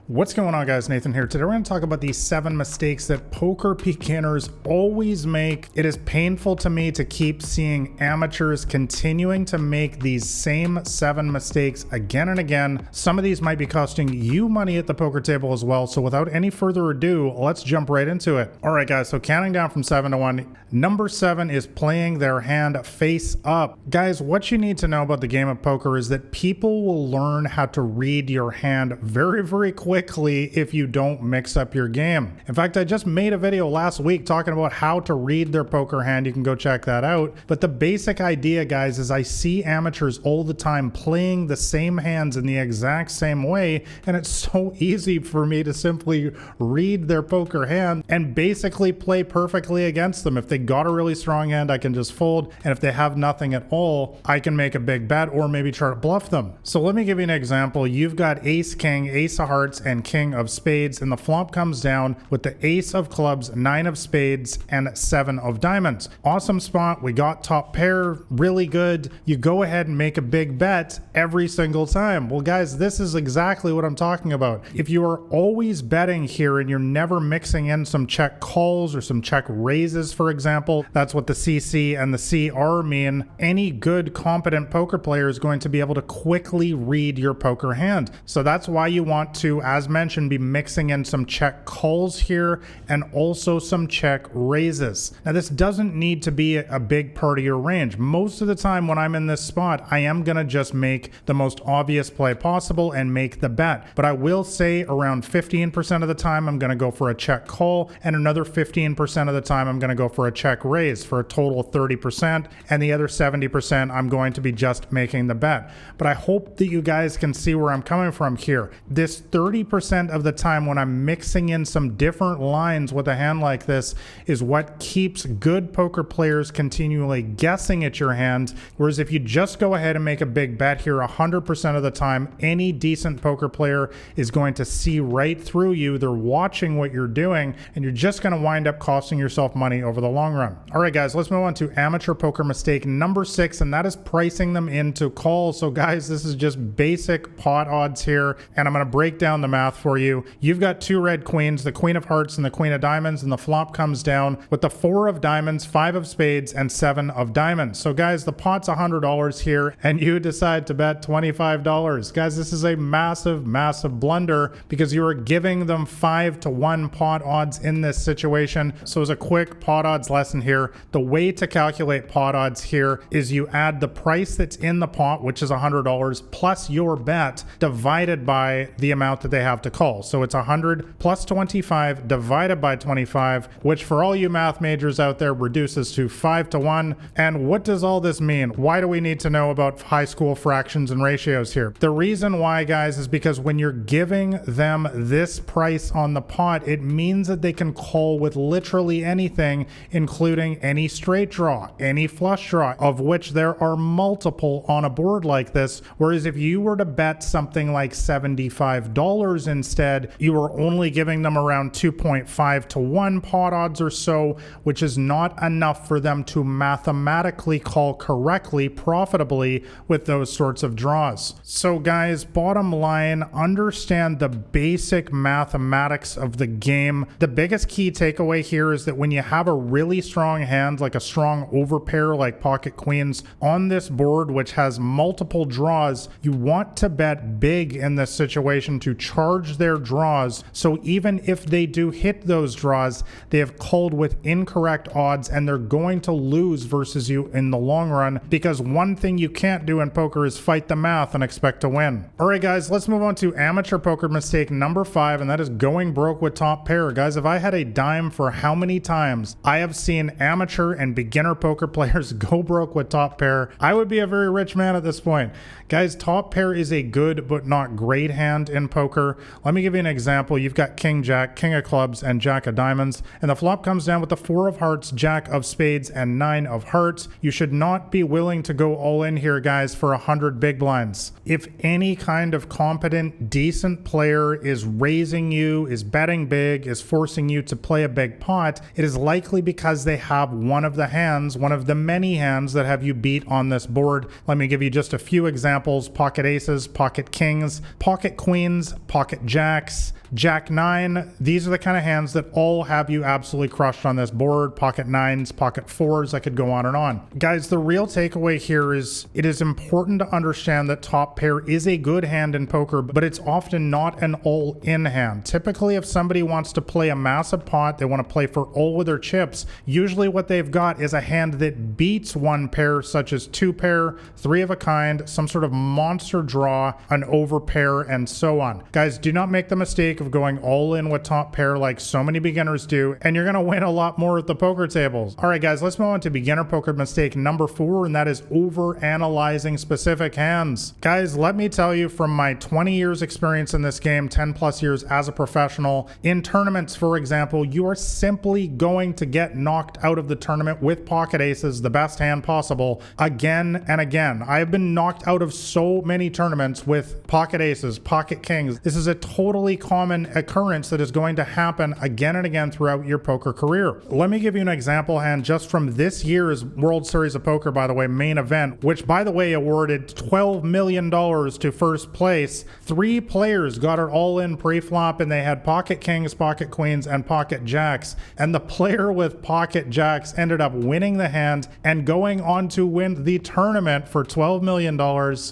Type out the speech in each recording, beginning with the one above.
What's going on, guys? Nathan here. Today we're going to talk about these 7 mistakes that poker beginners always make. It is painful to me to keep seeing amateurs continuing to make these same 7 mistakes again and again. Some of these might be costing you money at the poker table as well. So without any further ado, let's jump right into it. All right, guys, so counting down from 7 to 1. Number 7 is playing their hand face up. Guys, what you need to know about the game of poker is that people will learn how to read your hand very, very quickly if you don't mix up your game. In fact, I just made a video last week talking about how to read their poker hand. You can go check that out. But the basic idea, guys, is I see amateurs all the time playing the same hands in the exact same way, and it's so easy for me to simply read their poker hand and basically play perfectly against them. If they got a really strong hand, I can just fold, and if they have nothing at all, I can make a big bet or maybe try to bluff them. So let me give you an example. You've got ace king, ace of hearts, and king of spades, and the flop comes down with the ace of clubs, 9 of spades, and 7 of diamonds. Awesome spot. We got top pair, really good. You go ahead and make a big bet every single time. Well, guys, this is exactly what I'm talking about. If you are always betting here and you're never mixing in some check calls or some check raises, for example, that's what the CC and the CR mean. Any good, competent poker player is going to be able to quickly read your poker hand. So that's why you want to, as mentioned, be mixing in some check calls here and also some check raises. Now, this doesn't need to be a big part of your range. Most of the time when I'm in this spot, I am going to just make the most obvious play possible and make the bet. But I will say around 15% of the time, I'm going to go for a check call, and another 15% of the time, I'm going to go for a check raise for a total of 30%. And the other 70%, I'm going to be just making the bet. But I hope that you guys can see where I'm coming from here. This 30% of the time when I'm mixing in some different lines with a hand like this is what keeps good poker players continually guessing at your hand. Whereas if you just go ahead and make a big bet here 100% of the time, any decent poker player is going to see right through you. They're watching what you're doing, and you're just going to wind up costing yourself money over the long run. All right, guys, let's move on to amateur poker mistake number 6, and that is pricing them into calls. So guys, this is just basic pot odds here, and I'm going to break down the math for you. You've got 2 red queens, the queen of hearts and the queen of diamonds, and the flop comes down with the 4 of diamonds, 5 of spades, and 7 of diamonds. So guys, the pot's $100 here, and you decide to bet $25. Guys, this is a massive, massive blunder because you are giving them 5 to 1 pot odds in this situation. So as a quick pot odds lesson here, the way to calculate pot odds here is you add the price that's in the pot, which is $100, plus your bet divided by the amount that they have to call. So it's 100 plus 25 divided by 25, which for all you math majors out there reduces to 5 to 1. And what does all this mean? Why do we need to know about high school fractions and ratios here? The reason why, guys, is because when you're giving them this price on the pot, it means that they can call with literally anything, including any straight draw, any flush draw, of which there are multiple on a board like this. Whereas if you were to bet something like $75 instead, you are only giving them around 2.5 to 1 pot odds or so, which is not enough for them to mathematically call correctly, profitably with those sorts of draws. So guys, bottom line, understand the basic mathematics of the game. The biggest key takeaway here is that when you have a really strong hand, like a strong overpair like pocket queens on this board, which has multiple draws, you want to bet big in this situation to charge their draws. So even if they do hit those draws, they have called with incorrect odds, and they're going to lose versus you in the long run, because one thing you can't do in poker is fight the math and expect to win. All right, guys, let's move on to amateur poker mistake number 5, and that is going broke with top pair. Guys, if I had a dime for how many times I have seen amateur and beginner poker players go broke with top pair, I would be a very rich man at this point. Guys, top pair is a good but not great hand in poker. Let me give you an example. You've got king jack, king of clubs, and jack of diamonds, and the flop comes down with the 4 of hearts, jack of spades, and 9 of hearts. You should not be willing to go all in here, guys, for 100 big blinds. If any kind of competent, decent player is raising you, is betting big, is forcing you to play a big pot, it is likely because they have one of the hands, one of the many hands that have you beat on this board. Let me give you just a few examples. Pocket aces, pocket kings, pocket queens, pocket pocket jacks, jack nine. These are the kind of hands that all have you absolutely crushed on this board. Pocket nines, pocket fours, I could go on and on. Guys, the real takeaway here is it is important to understand that top pair is a good hand in poker, but it's often not an all-in hand. Typically, if somebody wants to play a massive pot, they want to play for all of their chips, usually what they've got is a hand that beats one pair, such as two pair, three of a kind, some sort of monster draw, an overpair, and so on. Guys, do not make the mistake of going all in with top pair like so many beginners do, and you're going to win a lot more at the poker tables. All right, guys, let's move on to beginner poker mistake number 4, and that is overanalyzing specific hands. Guys, let me tell you from my 20 years experience in this game, 10 plus years as a professional, in tournaments, for example, you are simply going to get knocked out of the tournament with pocket aces, the best hand possible, again and again. I have been knocked out of so many tournaments with pocket aces, pocket kings. This is a totally common occurrence that is going to happen again and again throughout your poker career. Let me give you an example hand just from this year's World Series of Poker, by the way, main event, which by the way awarded $12 million to first place. 3 players got it all in pre-flop, and they had pocket kings, pocket queens, and pocket jacks, and the player with pocket jacks ended up winning the hand and going on to win the tournament for $12 million.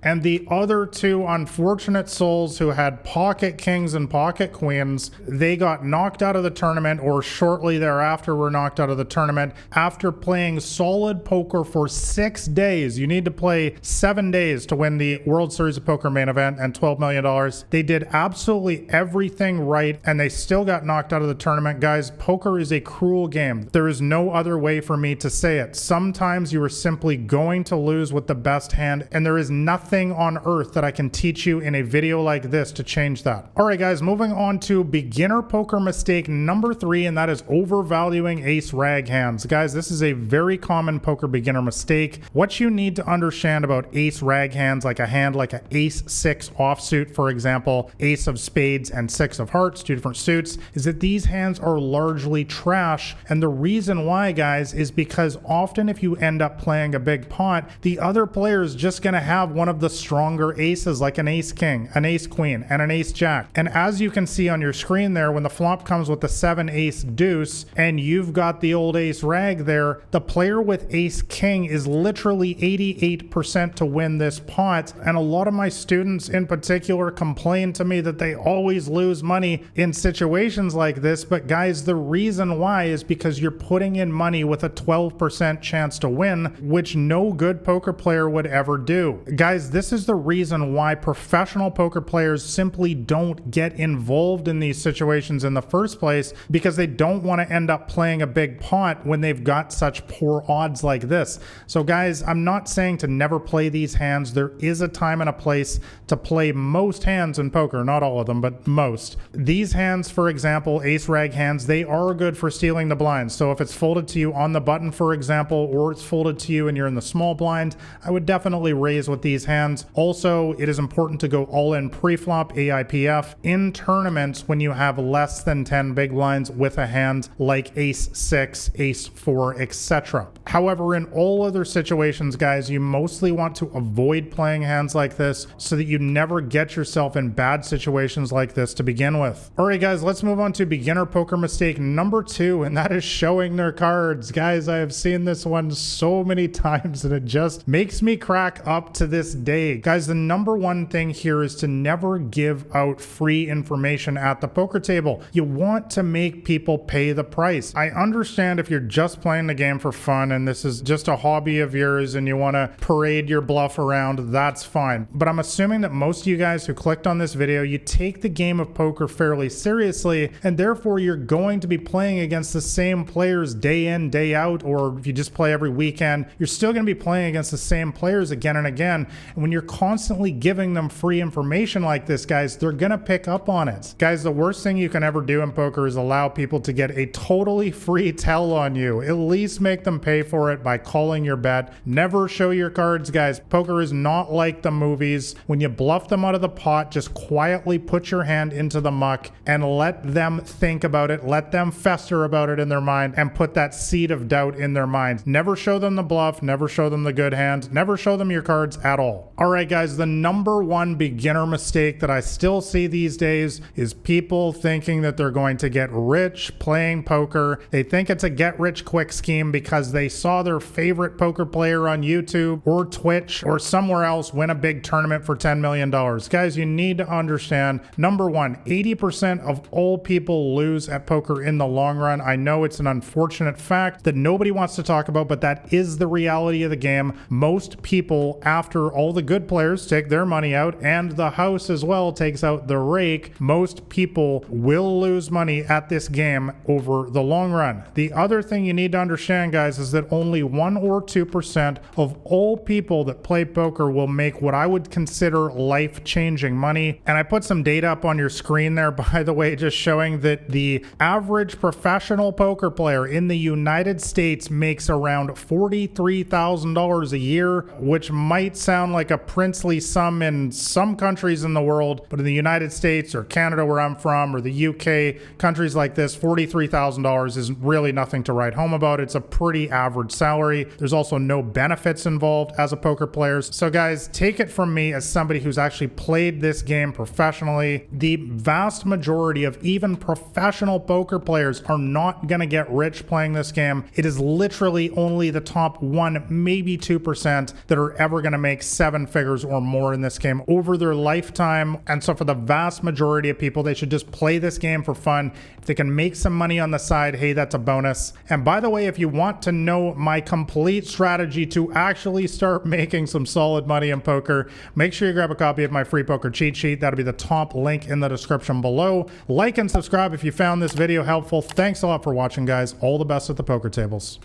And the other 2 unfortunate souls who had pocket kings and pocket queens, they got knocked out of the tournament, or shortly thereafter were knocked out of the tournament after playing solid poker for 6 days. You need to play 7 days to win the World Series of Poker main event and $12 million. They did absolutely everything right, and they still got knocked out of the tournament. Guys, poker is a cruel game. There is no other way for me to say it. Sometimes you are simply going to lose with the best hand, and there is nothing on earth that I can teach you in a video like this to change that. All right, guys, moving on to beginner poker mistake number 3, and that is overvaluing ace rag hands. Guys, this is a very common poker beginner mistake. What you need to understand about ace rag hands, like a hand like an ace 6 offsuit, for example, ace of spades and 6 of hearts, 2 different suits, is that these hands are largely trash. And the reason why, guys, is because often if you end up playing a big pot, the other player is just going to have one of the stronger aces, like an ace king, an ace queen, and an ace jack. And as you can see on your screen there, when the flop comes with the 7 ace deuce and you've got the old ace rag there, the player with ace king is literally 88% to win this pot. And a lot of my students in particular complain to me that they always lose money in situations like this. But guys, the reason why is because you're putting in money with a 12% chance to win, which no good poker player would ever do. Guys, this is the reason why professional poker players simply don't get involved in these situations in the first place, because they don't want to end up playing a big pot when they've got such poor odds like this. So guys, I'm not saying to never play these hands. There is a time and a place to play most hands in poker, not all of them, but most. These hands, for example, ace rag hands, they are good for stealing the blinds. So if it's folded to you on the button, for example, or it's folded to you and you're in the small blind, I would definitely raise with these hands. Also, it is important to go all in pre-flop, AIPF, in tournaments when you have less than 10 big blinds with a hand like ace 6, ace 4, etc. However, in all other situations, guys, you mostly want to avoid playing hands like this so that you never get yourself in bad situations like this to begin with. All right, guys, let's move on to beginner poker mistake number 2, and that is showing their cards. Guys, I have seen this one so many times and it just makes me crack up to this day. Guys, the number one thing here is to never give out free information at the poker table. You want to make people pay the price. I understand if you're just playing the game for fun and this is just a hobby of yours and you want to parade your bluff around, that's fine. But I'm assuming that most of you guys who clicked on this video, you take the game of poker fairly seriously, and therefore you're going to be playing against the same players day in, day out, or if you just play every weekend, you're still going to be playing against the same players again and again. And when you're constantly giving them free information like this, guys, they're going to pick up on it. Guys, the worst thing you can ever do in poker is allow people to get a totally free tell on you. At least make them pay for it by calling your bet. Never show your cards, guys. Poker is not like the movies. When you bluff them out of the pot, just quietly put your hand into the muck and let them think about it. Let them fester about it in their mind and put that seed of doubt in their mind. Never show them the bluff. Never show them the good hand. Never show them your cards at all. All right, guys, the number one beginner mistake that I still see these days is people thinking that they're going to get rich playing poker. They think it's a get rich quick scheme because they saw their favorite poker player on YouTube or Twitch or somewhere else win a big tournament for $10 million. Guys, you need to understand, number one, 80% of all people lose at poker in the long run. I know it's an unfortunate fact that nobody wants to talk about, but that is the reality of the game. Most people, after all the good players take their money out and the house as well takes out the rake, most people will lose money at this game over the long run. The other thing you need to understand, guys, is that only 1 or 2% of all people that play poker will make what I would consider life-changing money. And I put some data up on your screen there, by the way, just showing that the average professional poker player in the United States makes around $43,000 a year, which might sound like a princely sum in some countries in the world, but in the United States or Canada, where I'm from, or the UK, countries like this, $43,000 is really nothing to write home about. It's a pretty average salary. There's also no benefits involved as a poker player. So guys, take it from me as somebody who's actually played this game professionally. The vast majority of even professional poker players are not going to get rich playing this game. It is literally only the top 1, maybe 2% that are ever going to make 7 figures or more in this game over their lifetime. And so for the vast majority of people, they should just play this game for fun. If they can make some money on the side, hey, that's a bonus. And by the way, if you want to know my complete strategy to actually start making some solid money in poker, make sure you grab a copy of my free poker cheat sheet. That'll be the top link in the description below. Like and subscribe if you found this video helpful. Thanks a lot for watching, guys. All the best at the poker tables.